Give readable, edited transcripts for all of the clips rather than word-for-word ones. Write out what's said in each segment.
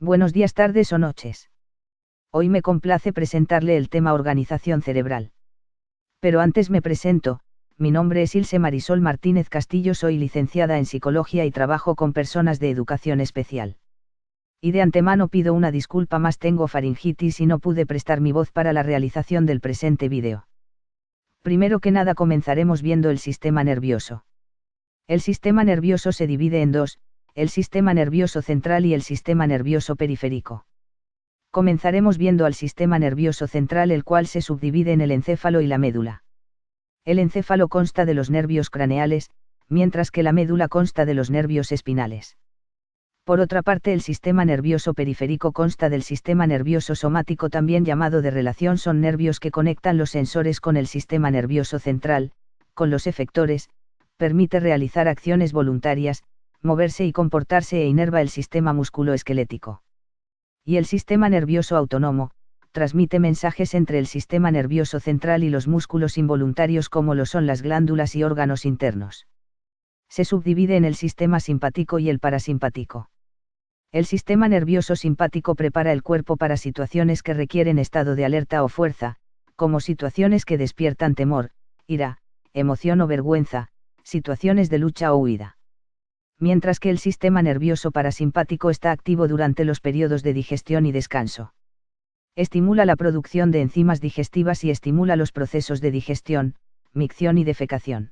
Buenos días, tardes o noches. Hoy me complace presentarle el tema organización cerebral. Pero antes me presento, mi nombre es Ilse Marisol Martínez Castillo, soy licenciada en Psicología y trabajo con personas de educación especial. Y de antemano pido una disculpa más, tengo faringitis y no pude prestar mi voz para la realización del presente vídeo. Primero que nada comenzaremos viendo el sistema nervioso. El sistema nervioso se divide en dos, el sistema nervioso central y el sistema nervioso periférico. Comenzaremos viendo al sistema nervioso central, el cual se subdivide en el encéfalo y la médula. El encéfalo consta de los nervios craneales, mientras que la médula consta de los nervios espinales. Por otra parte, el sistema nervioso periférico consta del sistema nervioso somático, también llamado de relación. Son nervios que conectan los sensores con el sistema nervioso central, con los efectores, permite realizar acciones voluntarias, moverse y comportarse e inerva el sistema musculoesquelético. Y el sistema nervioso autónomo, transmite mensajes entre el sistema nervioso central y los músculos involuntarios, como lo son las glándulas y órganos internos. Se subdivide en el sistema simpático y el parasimpático. El sistema nervioso simpático prepara el cuerpo para situaciones que requieren estado de alerta o fuerza, como situaciones que despiertan temor, ira, emoción o vergüenza, situaciones de lucha o huida. Mientras que el sistema nervioso parasimpático está activo durante los periodos de digestión y descanso. Estimula la producción de enzimas digestivas y estimula los procesos de digestión, micción y defecación.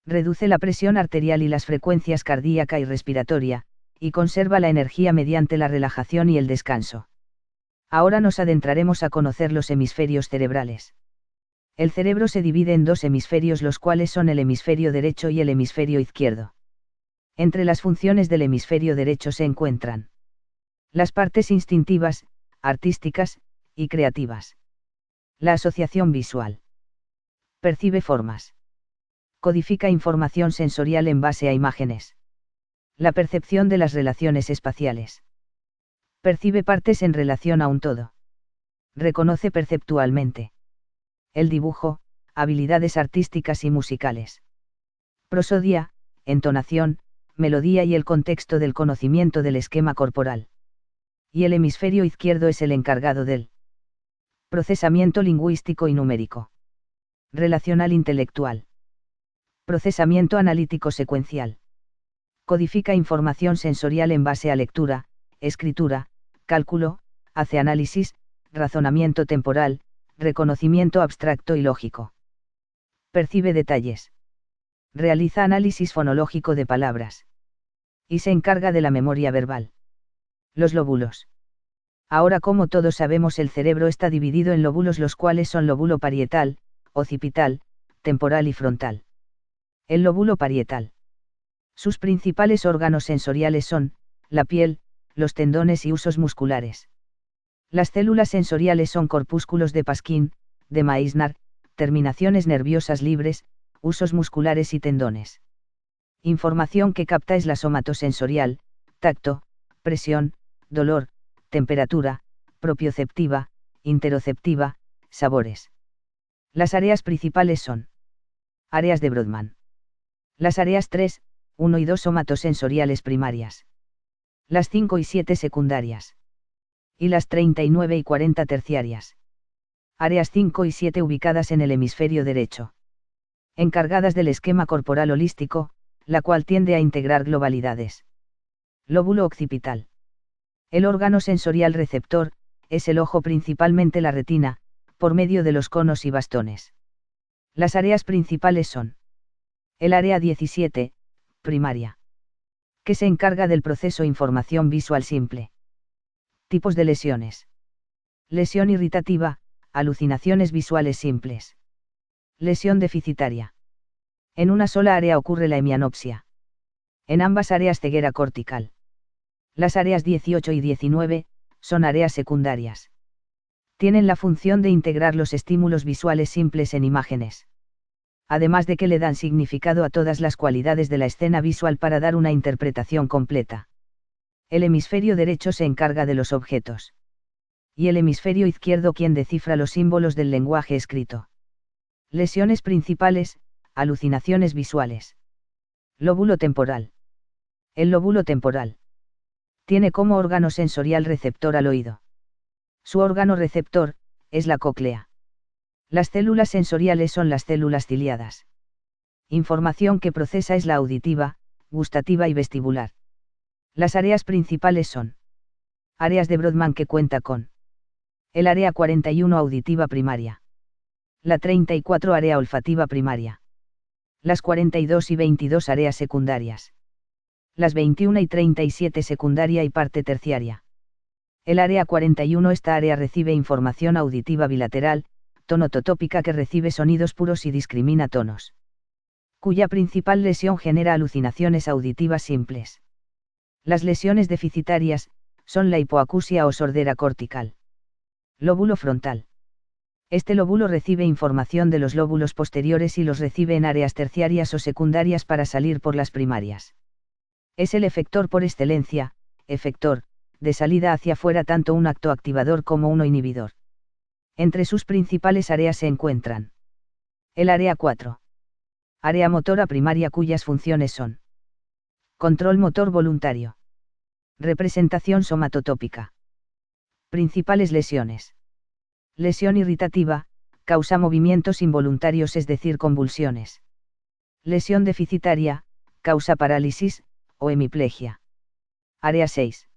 Reduce la presión arterial y las frecuencias cardíaca y respiratoria, y conserva la energía mediante la relajación y el descanso. Ahora nos adentraremos a conocer los hemisferios cerebrales. El cerebro se divide en dos hemisferios, los cuales son el hemisferio derecho y el hemisferio izquierdo. Entre las funciones del hemisferio derecho se encuentran las partes instintivas, artísticas, y creativas. La asociación visual. Percibe formas. Codifica información sensorial en base a imágenes. La percepción de las relaciones espaciales. Percibe partes en relación a un todo. Reconoce perceptualmente. El dibujo, habilidades artísticas y musicales. Prosodia, entonación, melodía y el contexto del conocimiento del esquema corporal. Y el hemisferio izquierdo es el encargado del procesamiento lingüístico y numérico. Relacional intelectual. Procesamiento analítico secuencial. Codifica información sensorial en base a lectura, escritura, cálculo, hace análisis, razonamiento temporal, reconocimiento abstracto y lógico. Percibe detalles. Realiza análisis fonológico de palabras. Y se encarga de la memoria verbal. Los lóbulos. Ahora, como todos sabemos, el cerebro está dividido en lóbulos, los cuales son lóbulo parietal, occipital, temporal y frontal. El lóbulo parietal. Sus principales órganos sensoriales son la piel, los tendones y huesos musculares. Las células sensoriales son corpúsculos de Pasquín, de Meissner, terminaciones nerviosas libres, huesos musculares y tendones. Información que capta es la somatosensorial, tacto, presión, dolor, temperatura, propioceptiva, interoceptiva, sabores. Las áreas principales son áreas de Brodmann. Las áreas 3, 1 y 2 somatosensoriales primarias. Las 5 y 7 secundarias. Y las 39 y 40 terciarias. Áreas 5 y 7 ubicadas en el hemisferio derecho. Encargadas del esquema corporal holístico, la cual tiende a integrar globalidades. Lóbulo occipital. El órgano sensorial receptor, es el ojo, principalmente la retina, por medio de los conos y bastones. Las áreas principales son el área 17, primaria, que se encarga del proceso información visual simple. Tipos de lesiones. Lesión irritativa, alucinaciones visuales simples. Lesión deficitaria. En una sola área ocurre la hemianopsia. En ambas áreas ceguera cortical. Las áreas 18 y 19, son áreas secundarias. Tienen la función de integrar los estímulos visuales simples en imágenes. Además de que le dan significado a todas las cualidades de la escena visual para dar una interpretación completa. El hemisferio derecho se encarga de los objetos. Y el hemisferio izquierdo quien descifra los símbolos del lenguaje escrito. Lesiones principales, alucinaciones visuales. Lóbulo temporal. El lóbulo temporal Tiene como órgano sensorial receptor al oído. Su órgano receptor es la cóclea. Las células sensoriales son las células ciliadas. Información que procesa es la auditiva, gustativa y vestibular. Las áreas principales son áreas de Brodmann que cuenta con el área 41 auditiva primaria, la 34 área olfativa primaria, las 42 y 22 áreas secundarias, las 21 y 37 secundaria y parte terciaria. El área 41. Esta área recibe información auditiva bilateral, tonototópica que recibe sonidos puros y discrimina tonos. Cuya principal lesión genera alucinaciones auditivas simples. Las lesiones deficitarias son la hipoacusia o sordera cortical. Lóbulo frontal. Este lóbulo recibe información de los lóbulos posteriores y los recibe en áreas terciarias o secundarias para salir por las primarias. Es el efector por excelencia, efector, de salida hacia afuera tanto un acto activador como uno inhibidor. Entre sus principales áreas se encuentran el área 4. Área motora primaria cuyas funciones son control motor voluntario. Representación somatotópica. Principales lesiones. Lesión irritativa, causa movimientos involuntarios es decir convulsiones. Lesión deficitaria, causa parálisis, o hemiplegia. Área 6.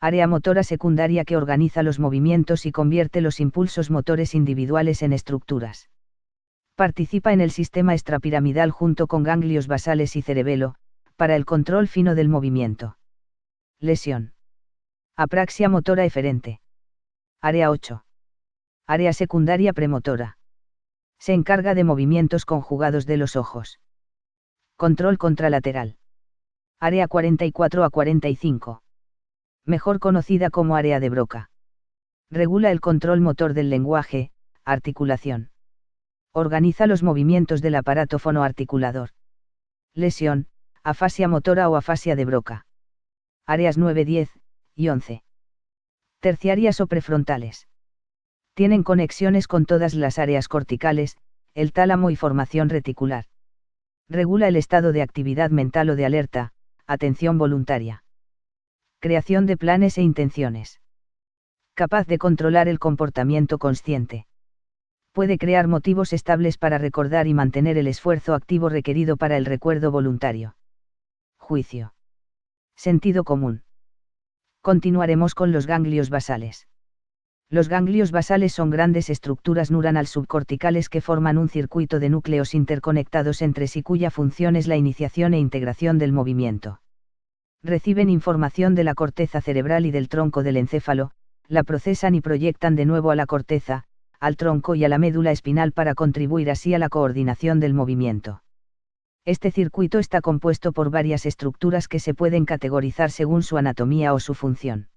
Área motora secundaria que organiza los movimientos y convierte los impulsos motores individuales en estructuras. Participa en el sistema extrapiramidal junto con ganglios basales y cerebelo, para el control fino del movimiento. Lesión. Apraxia motora eferente. Área 8. Área secundaria premotora. Se encarga de movimientos conjugados de los ojos. Control contralateral. Área 44 a 45. Mejor conocida como área de Broca. Regula el control motor del lenguaje, articulación. Organiza los movimientos del aparato fonoarticulador. Lesión, afasia motora o afasia de Broca. Áreas 9, 10 y 11. Terciarias o prefrontales. Tienen conexiones con todas las áreas corticales, el tálamo y formación reticular. Regula el estado de actividad mental o de alerta, atención voluntaria. Creación de planes e intenciones. Capaz de controlar el comportamiento consciente. Puede crear motivos estables para recordar y mantener el esfuerzo activo requerido para el recuerdo voluntario. Juicio. Sentido común. Continuaremos con los ganglios basales. Los ganglios basales son grandes estructuras neuronal subcorticales que forman un circuito de núcleos interconectados entre sí cuya función es la iniciación e integración del movimiento. Reciben información de la corteza cerebral y del tronco del encéfalo, la procesan y proyectan de nuevo a la corteza, al tronco y a la médula espinal para contribuir así a la coordinación del movimiento. Este circuito está compuesto por varias estructuras que se pueden categorizar según su anatomía o su función.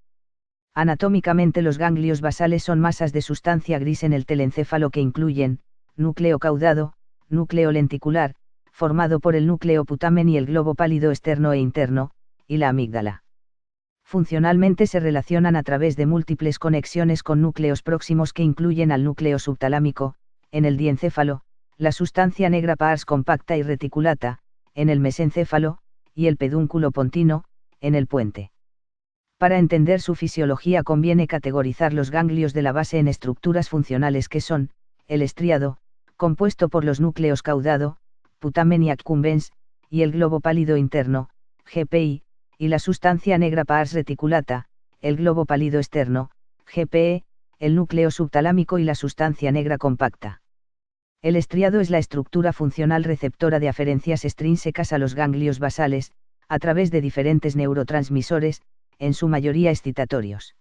Anatómicamente los ganglios basales son masas de sustancia gris en el telencéfalo que incluyen, núcleo caudado, núcleo lenticular, formado por el núcleo putamen y el globo pálido externo e interno, y la amígdala. Funcionalmente se relacionan a través de múltiples conexiones con núcleos próximos que incluyen al núcleo subtalámico, en el diencéfalo, la sustancia negra pars compacta y reticulata, en el mesencéfalo, y el pedúnculo pontino, en el puente. Para entender su fisiología conviene categorizar los ganglios de la base en estructuras funcionales que son, el estriado, compuesto por los núcleos caudado, putamen y accumbens, y el globo pálido interno, GPI, y la sustancia negra pars reticulata, el globo pálido externo, GPE, el núcleo subtalámico y la sustancia negra compacta. El estriado es la estructura funcional receptora de aferencias extrínsecas a los ganglios basales, a través de diferentes neurotransmisores, en su mayoría excitatorios.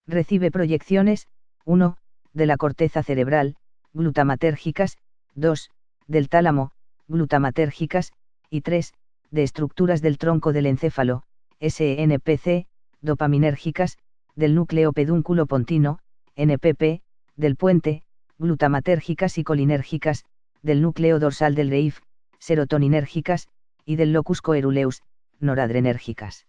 Recibe proyecciones, 1, de la corteza cerebral, glutamatérgicas, 2, del tálamo, glutamatérgicas, y 3, de estructuras del tronco del encéfalo, SNPC, dopaminérgicas, del núcleo pedúnculo pontino, NPP, del puente, glutamatérgicas y colinérgicas, del núcleo dorsal del REIF, serotoninérgicas, y del locus coeruleus, noradrenérgicas.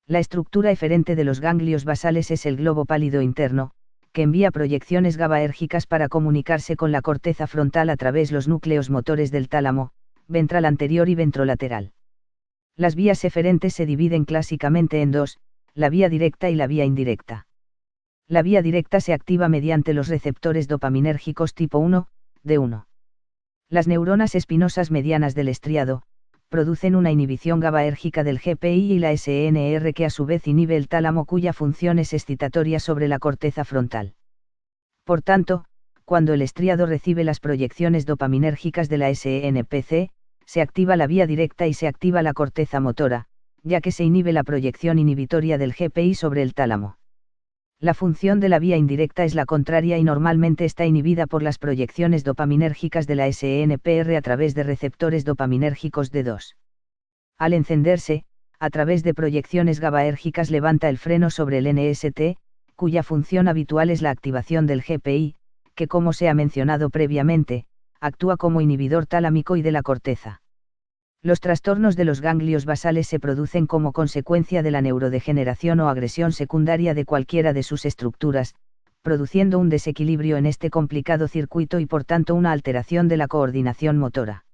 La estructura eferente de los ganglios basales es el globo pálido interno, que envía proyecciones GABAérgicas para comunicarse con la corteza frontal a través de los núcleos motores del tálamo, ventral anterior y ventrolateral. Las vías eferentes se dividen clásicamente en dos, la vía directa y la vía indirecta. La vía directa se activa mediante los receptores dopaminérgicos tipo 1, D1. Las neuronas espinosas medianas del estriado, producen una inhibición GABAérgica del GPI y la SNR que a su vez inhibe el tálamo cuya función es excitatoria sobre la corteza frontal. Por tanto, cuando el estriado recibe las proyecciones dopaminérgicas de la SNPC, se activa la vía directa y se activa la corteza motora, ya que se inhibe la proyección inhibitoria del GPI sobre el tálamo. La función de la vía indirecta es la contraria y normalmente está inhibida por las proyecciones dopaminérgicas de la SNPR a través de receptores dopaminérgicos D2. Al encenderse, a través de proyecciones GABAérgicas levanta el freno sobre el NST, cuya función habitual es la activación del GPI, que como se ha mencionado previamente, actúa como inhibidor talámico y de la corteza. Los trastornos de los ganglios basales se producen como consecuencia de la neurodegeneración o agresión secundaria de cualquiera de sus estructuras, produciendo un desequilibrio en este complicado circuito y por tanto una alteración de la coordinación motora.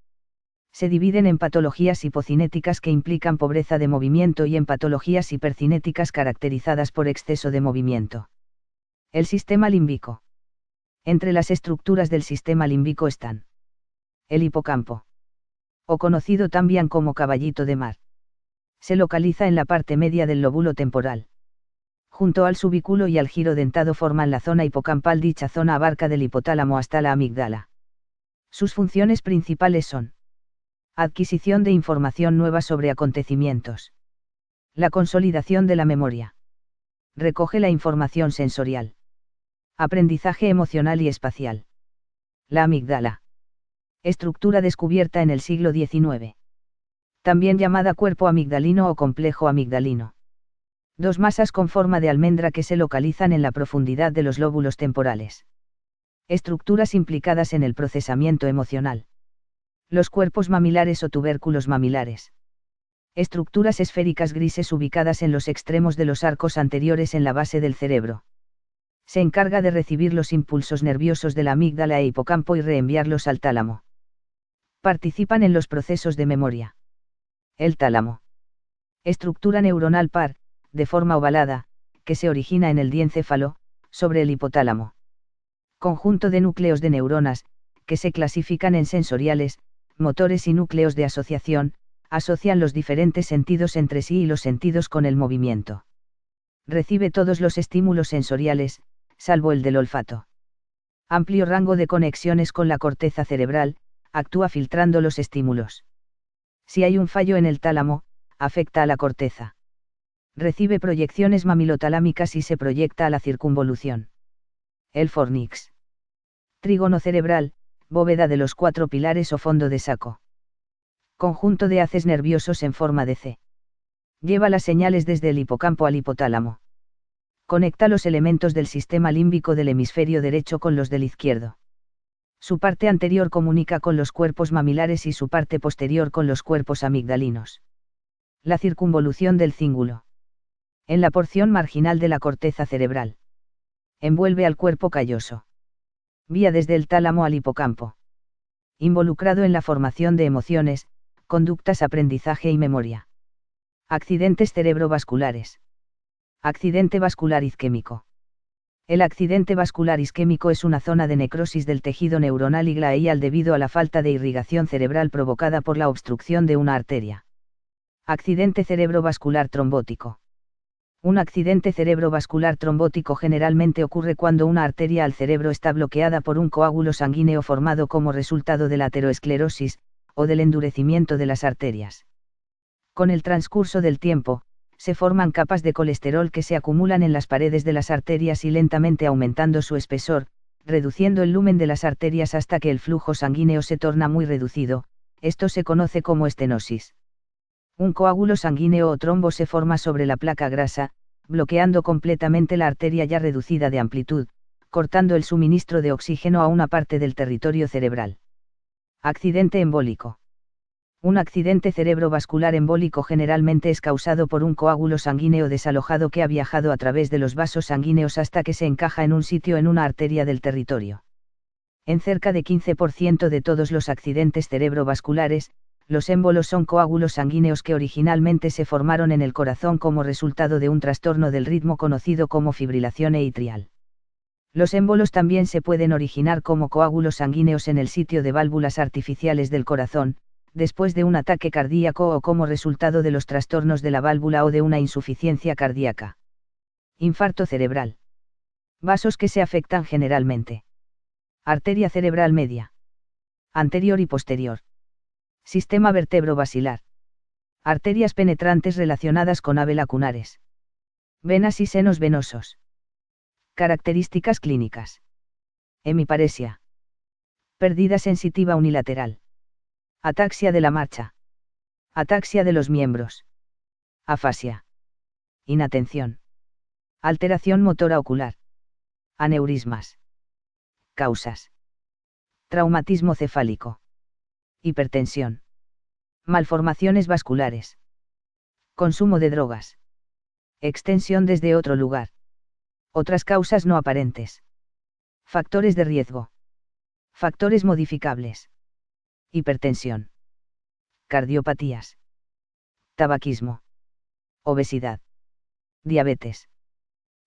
Se dividen en patologías hipocinéticas que implican pobreza de movimiento y en patologías hipercinéticas caracterizadas por exceso de movimiento. El sistema límbico. Entre las estructuras del sistema límbico están el hipocampo, o conocido también como caballito de mar. Se localiza en la parte media del lóbulo temporal. Junto al subículo y al giro dentado forman la zona hipocampal. Dicha zona abarca del hipotálamo hasta la amígdala. Sus funciones principales son: adquisición de información nueva sobre acontecimientos. La consolidación de la memoria. Recoge la información sensorial. Aprendizaje emocional y espacial. La amígdala. Estructura descubierta en el siglo XIX. También llamada cuerpo amigdalino o complejo amigdalino. Dos masas con forma de almendra que se localizan en la profundidad de los lóbulos temporales. Estructuras implicadas en el procesamiento emocional. Los cuerpos mamilares o tubérculos mamilares. Estructuras esféricas grises ubicadas en los extremos de los arcos anteriores en la base del cerebro. Se encarga de recibir los impulsos nerviosos de la amígdala e hipocampo y reenviarlos al tálamo. Participan en los procesos de memoria. El tálamo. Estructura neuronal par, de forma ovalada, que se origina en el diencéfalo, sobre el hipotálamo. Conjunto de núcleos de neuronas, que se clasifican en sensoriales, motores y núcleos de asociación, asocian los diferentes sentidos entre sí y los sentidos con el movimiento. Recibe todos los estímulos sensoriales, salvo el del olfato. Amplio rango de conexiones con la corteza cerebral, actúa filtrando los estímulos. Si hay un fallo en el tálamo, afecta a la corteza. Recibe proyecciones mamilotalámicas y se proyecta a la circunvolución. El fornix. Trígono cerebral, bóveda de los 4 pilares o fondo de saco. Conjunto de haces nerviosos en forma de C. Lleva las señales desde el hipocampo al hipotálamo. Conecta los elementos del sistema límbico del hemisferio derecho con los del izquierdo. Su parte anterior comunica con los cuerpos mamilares y su parte posterior con los cuerpos amigdalinos. La circunvolución del cíngulo. En la porción marginal de la corteza cerebral. Envuelve al cuerpo calloso. Vía desde el tálamo al hipocampo. Involucrado en la formación de emociones, conductas, aprendizaje y memoria. Accidentes cerebrovasculares. Accidente vascular isquémico. El accidente vascular isquémico es una zona de necrosis del tejido neuronal y glial debido a la falta de irrigación cerebral provocada por la obstrucción de una arteria. Accidente cerebrovascular trombótico. Un accidente cerebrovascular trombótico generalmente ocurre cuando una arteria al cerebro está bloqueada por un coágulo sanguíneo formado como resultado de la aterosclerosis, o del endurecimiento de las arterias. Con el transcurso del tiempo, se forman capas de colesterol que se acumulan en las paredes de las arterias y lentamente aumentando su espesor, reduciendo el lumen de las arterias hasta que el flujo sanguíneo se torna muy reducido. Esto se conoce como estenosis. Un coágulo sanguíneo o trombo se forma sobre la placa grasa, bloqueando completamente la arteria ya reducida de amplitud, cortando el suministro de oxígeno a una parte del territorio cerebral. Accidente embólico. Un accidente cerebrovascular embólico generalmente es causado por un coágulo sanguíneo desalojado que ha viajado a través de los vasos sanguíneos hasta que se encaja en un sitio en una arteria del territorio. En cerca de 15% de todos los accidentes cerebrovasculares, Los émbolos son coágulos sanguíneos que originalmente se formaron en el corazón como resultado de un trastorno del ritmo conocido como fibrilación atrial. Los émbolos también se pueden originar como coágulos sanguíneos en el sitio de válvulas artificiales del corazón, después de un ataque cardíaco o como resultado de los trastornos de la válvula o de una insuficiencia cardíaca. Infarto cerebral. Vasos que se afectan generalmente. Arteria cerebral media. Anterior y posterior. Sistema vertebrovasilar. Arterias penetrantes relacionadas con ave lacunares. Venas y senos venosos. Características clínicas. Hemiparesia. Pérdida sensitiva unilateral. Ataxia de la marcha. Ataxia de los miembros. Afasia. Inatención. Alteración motora ocular. Aneurismas. Causas. Traumatismo cefálico. Hipertensión. Malformaciones vasculares. Consumo de drogas. Extensión desde otro lugar. Otras causas no aparentes. Factores de riesgo. Factores modificables. Hipertensión. Cardiopatías. Tabaquismo. Obesidad. Diabetes.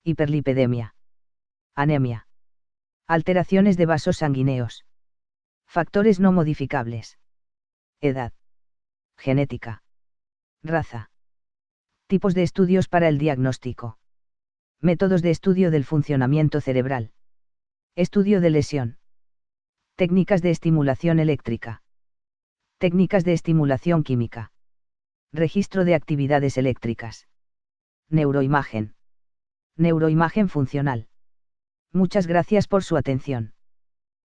Hiperlipidemia. Anemia. Alteraciones de vasos sanguíneos. Factores no modificables. Edad. Genética. Raza. Tipos de estudios para el diagnóstico. Métodos de estudio del funcionamiento cerebral. Estudio de lesión. Técnicas de estimulación eléctrica. Técnicas de estimulación química. Registro de actividades eléctricas. Neuroimagen. Neuroimagen funcional. Muchas gracias por su atención.